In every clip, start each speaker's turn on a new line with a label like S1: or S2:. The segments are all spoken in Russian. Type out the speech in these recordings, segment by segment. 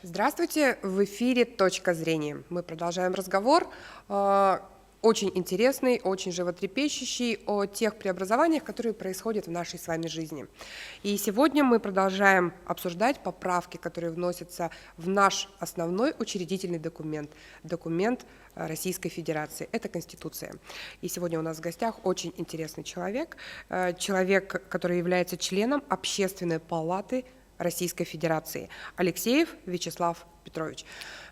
S1: Здравствуйте, в эфире «Точка зрения». Мы продолжаем разговор, очень интересный, очень животрепещущий, о тех преобразованиях, которые происходят в нашей с вами жизни. И сегодня мы продолжаем обсуждать поправки, которые вносятся в наш основной учредительный документ Российской Федерации. Это Конституция. И сегодня у нас в гостях очень интересный человек, который является членом Общественной палаты Российской Федерации. Алексеев Вячеслав Петрович.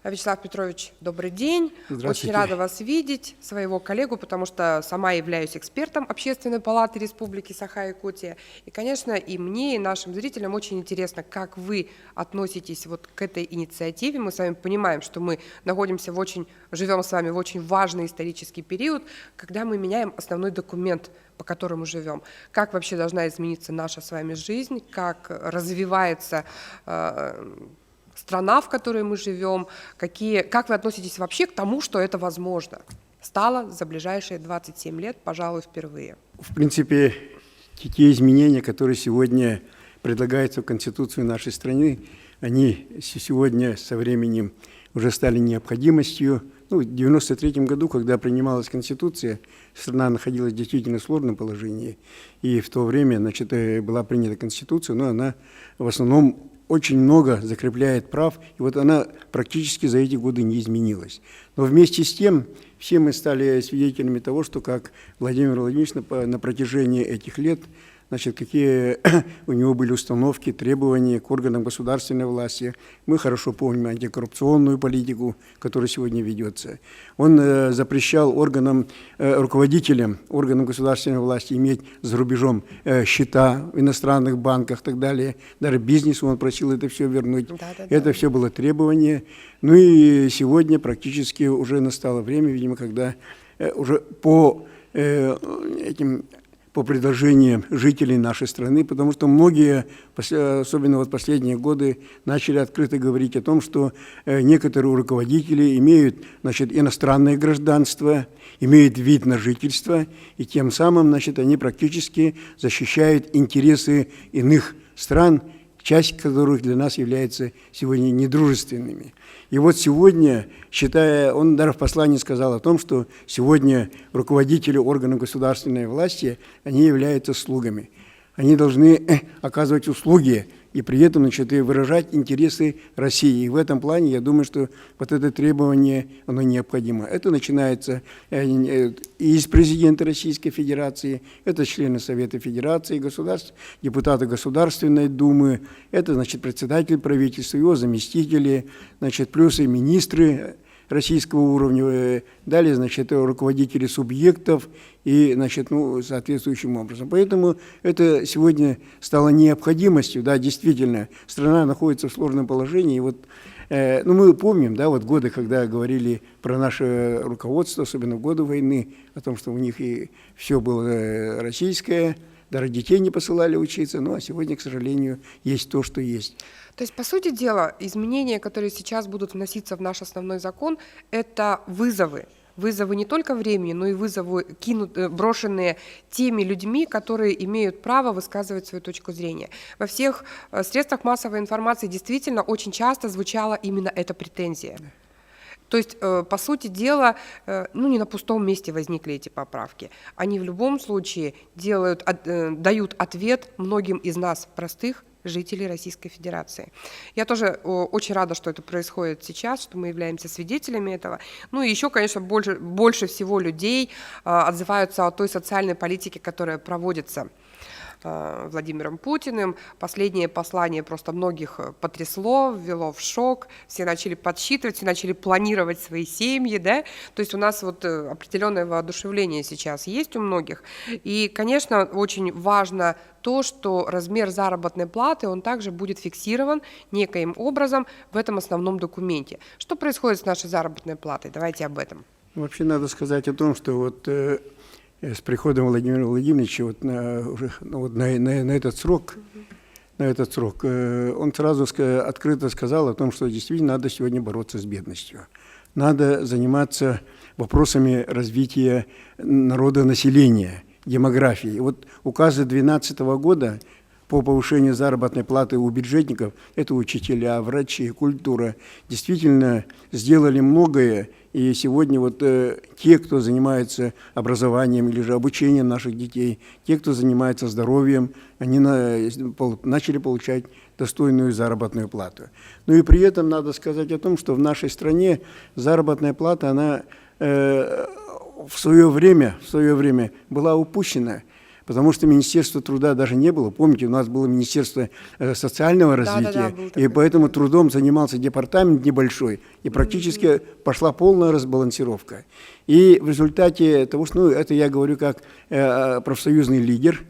S1: Вячеслав Петрович, добрый день. Очень рада вас видеть, своего коллегу, потому что сама являюсь экспертом Общественной палаты Республики Саха-Якутия. И, конечно, и мне, и нашим зрителям очень интересно, как вы относитесь вот к этой инициативе. Мы с вами понимаем, что мы живем с вами в очень важный исторический период, когда мы меняем основной документ, по которому живем. Как вообще должна измениться наша с вами жизнь, как развивается страна, в которой мы живем, как вы относитесь вообще к тому, что это возможно стало за ближайшие 27 лет, пожалуй, впервые?
S2: В принципе, те изменения, которые сегодня предлагаются в Конституцию нашей страны, они сегодня со временем уже стали необходимостью. В 1993 году, когда принималась Конституция, страна находилась в действительно сложном положении. И в то время, была принята Конституция, но она в основном очень много закрепляет прав, и вот она практически за эти годы не изменилась. Но вместе с тем, все мы стали свидетелями того, что как Владимир Владимирович на протяжении этих лет, какие у него были установки, требования к органам государственной власти. Мы хорошо помним антикоррупционную политику, которая сегодня ведется. Он запрещал руководителям органов государственной власти иметь за рубежом счета в иностранных банках и так далее. Даже бизнесу он просил это все вернуть. Это все было требование. И сегодня практически уже настало время, видимо, когда уже по предложениям жителей нашей страны, потому что многие, особенно в последние годы, начали открыто говорить о том, что некоторые руководители имеют иностранное гражданство, имеют вид на жительство, и тем самым они практически защищают интересы иных стран, часть которых для нас является сегодня недружественными. И вот сегодня, он даже в послании сказал о том, что сегодня руководители органов государственной власти, они являются слугами. Они должны оказывать услуги и при этом выражать интересы России. И в этом плане, я думаю, что вот это требование, оно необходимо. Это начинается и из президента Российской Федерации, это члены Совета Федерации, депутаты Государственной Думы, это, председатель правительства, его заместители, плюс и министры российского уровня, далее, руководители субъектов и, соответствующим образом. Поэтому это сегодня стало необходимостью, да, действительно, страна находится в сложном положении. И вот, мы помним, да, годы, когда говорили про наше руководство, особенно в годы войны, о том, что у них и все было российское, даже детей не посылали учиться, а сегодня, к сожалению, есть то, что есть.
S1: То есть, по сути дела, изменения, которые сейчас будут вноситься в наш основной закон, это вызовы. Вызовы не только времени, но и вызовы, брошенные теми людьми, которые имеют право высказывать свою точку зрения. Во всех средствах массовой информации действительно очень часто звучала именно эта претензия. То есть, по сути дела, не на пустом месте возникли эти поправки. Они в любом случае дают ответ многим из нас, простых жителей Российской Федерации. Я тоже очень рада, что это происходит сейчас, что мы являемся свидетелями этого. И еще, конечно, больше всего людей отзываются о той социальной политике, которая проводится Владимиром Путиным. Последнее послание просто многих потрясло, ввело в шок. Все начали подсчитывать, все начали планировать свои семьи, да? То есть у нас определенное воодушевление сейчас есть у многих. И, конечно, очень важно то, что размер заработной платы, он также будет фиксирован некоим образом в этом основном документе. Что происходит с нашей заработной платой? Давайте об этом.
S2: Вообще надо сказать о том, что с приходом Владимира Владимировича на этот срок, он сразу открыто сказал о том, что действительно надо сегодня бороться с бедностью. Надо заниматься вопросами развития народонаселения, демографии. Указы 2012 года по повышению заработной платы у бюджетников, это учителя, врачи, культура, действительно сделали многое. И сегодня вот те, кто занимается образованием или же обучением наших детей, те, кто занимается здоровьем, они начали получать достойную заработную плату. Ну и при этом надо сказать о том, что в нашей стране заработная плата, она в свое время была упущена. Потому что Министерства труда даже не было. Помните, у нас было Министерство социального развития, и поэтому трудом занимался департамент небольшой, и практически пошла полная разбалансировка. И в результате того, что, ну, это я говорю как профсоюзный лидер,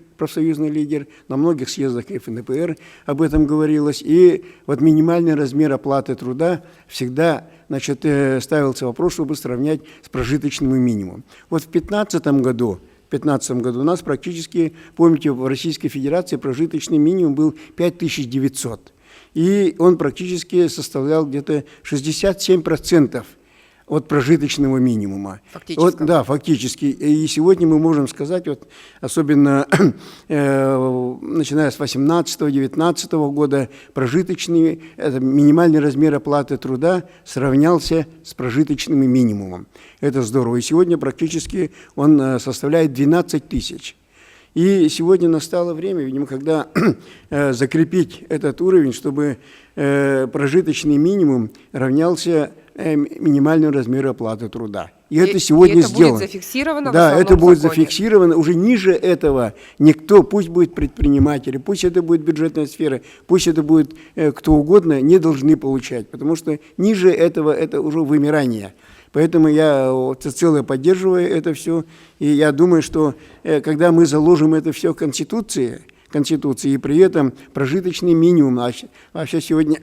S2: на многих съездах ФНПР об этом говорилось, и вот минимальный размер оплаты труда всегда, значит, ставился вопрос, чтобы сравнять с прожиточным минимумом. Вот в 2015 году у нас практически, помните, в Российской Федерации прожиточный минимум был 5900. И он практически составлял где-то 67% от прожиточного минимума.
S1: Фактически.
S2: Вот, да, фактически. И сегодня мы можем сказать, вот, особенно начиная с 2018-2019 года, прожиточный, это минимальный размер оплаты труда сравнялся с прожиточным минимумом. Это здорово. И сегодня практически он составляет 12 тысяч. И сегодня настало время, видимо, когда закрепить этот уровень, чтобы прожиточный минимум равнялся минимальному размеру оплаты труда. И это сегодня сделано.
S1: Будет зафиксировано
S2: да,
S1: в основном
S2: это будет
S1: законе.
S2: зафиксировано. Уже ниже этого никто, пусть будет предприниматели, пусть это будет бюджетная сфера, пусть это будет кто угодно, не должны получать. Потому что ниже этого это уже вымирание. Поэтому я всецело поддерживаю это все. И я думаю, что когда мы заложим это все в Конституции, и при этом прожиточный минимум, вообще сегодня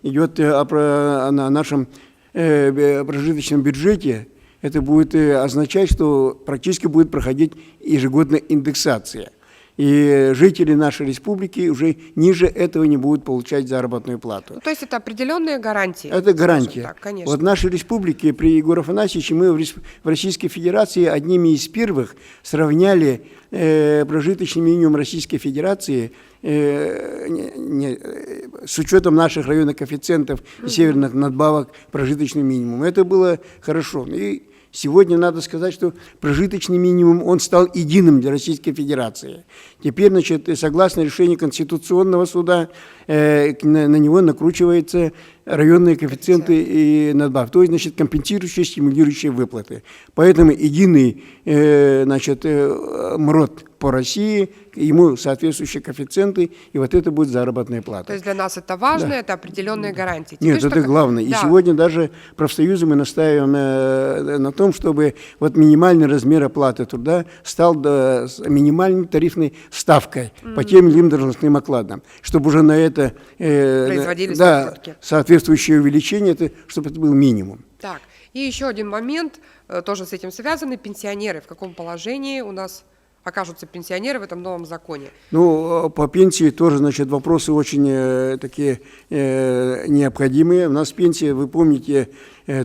S2: идет о нашем прожиточном бюджете, это будет означать, что практически будет проходить ежегодная индексация. И жители нашей республики уже ниже этого не будут получать заработную плату.
S1: Ну, то есть это определенные гарантии?
S2: Это гарантия.
S1: Так, конечно.
S2: Вот в нашей республике при Егоре Афанасьевиче мы в Российской Федерации одними из первых сравняли прожиточный минимум Российской Федерации с учетом наших районных коэффициентов и северных надбавок прожиточный минимум. Это было хорошо. И сегодня надо сказать, что прожиточный минимум, он стал единым для Российской Федерации. Теперь, значит, согласно решению Конституционного суда, на него накручиваются районные коэффициенты и надбавки, то есть, значит, компенсирующие, стимулирующие выплаты. Поэтому единый, значит, МРОТ по России, ему соответствующие коэффициенты, и вот это будет заработная плата.
S1: То есть для нас это важно,
S2: да.
S1: это определенные гарантии. Теперь
S2: Нет, это главное. Да. И сегодня даже профсоюзы мы настаиваем на том, чтобы вот минимальный размер оплаты труда стал минимальной тарифной ставкой по тем или иным должностным окладам, чтобы уже на это
S1: производились
S2: накрутки. Соответствующее увеличение, чтобы это был минимум.
S1: Так, и еще один момент, тоже с этим связанный, пенсионеры. В каком положении у нас окажутся пенсионеры в этом новом законе? Ну,
S2: по пенсии тоже, значит, вопросы очень такие необходимые. У нас пенсия, вы помните,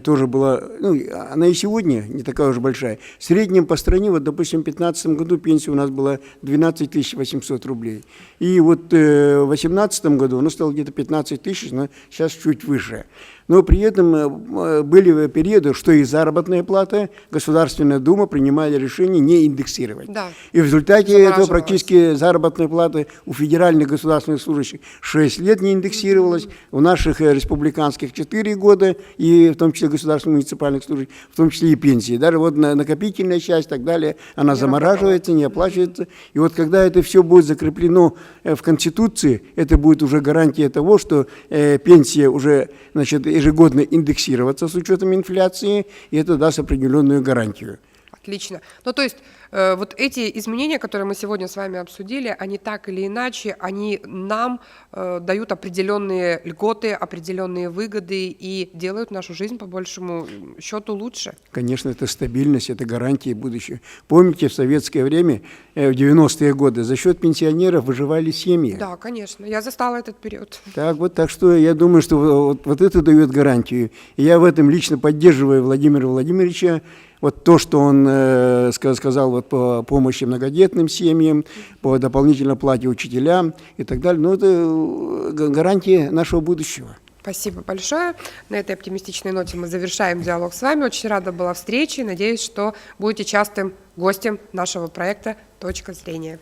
S2: тоже была, ну, она и сегодня не такая уж большая. В среднем по стране, вот, допустим, в 2015 году пенсия у нас была 12 800 рублей. И вот в 2018 году она стала где-то 15 тысяч, но сейчас чуть выше. Но при этом были периоды, что и заработная плата, Государственная Дума принимали решение не индексировать.
S1: Да.
S2: И в результате этого практически заработная плата у федеральных государственных служащих 6 лет не индексировалась, у наших республиканских 4 года, и в том числе государственных муниципальных служащих, в том числе и пенсии. Даже вот накопительная часть и так далее, она замораживается, не оплачивается. И вот когда это все будет закреплено в Конституции, это будет уже гарантия того, что пенсия уже, значит, ежегодно индексироваться с учетом инфляции, и это даст определенную гарантию.
S1: Отлично. Ну, то есть вот эти изменения, которые мы сегодня с вами обсудили, они так или иначе, они нам дают определенные льготы, определенные выгоды и делают нашу жизнь по большему счету лучше.
S2: Конечно, это стабильность, это гарантия будущего. Помните, в советское время, в 90-е годы, за счет пенсионеров выживали семьи.
S1: Да, конечно. Я застала этот период.
S2: Так что я думаю, что вот это дает гарантию. И я в этом лично поддерживаю Владимира Владимировича. Вот то, что он сказал вот по помощи многодетным семьям, по дополнительной плате учителям и так далее, ну, это гарантия нашего будущего.
S1: Спасибо большое. На этой оптимистичной ноте мы завершаем диалог с вами. Очень рада была встрече. Надеюсь, что будете частым гостем нашего проекта «Точка зрения».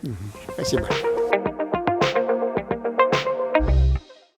S2: Спасибо.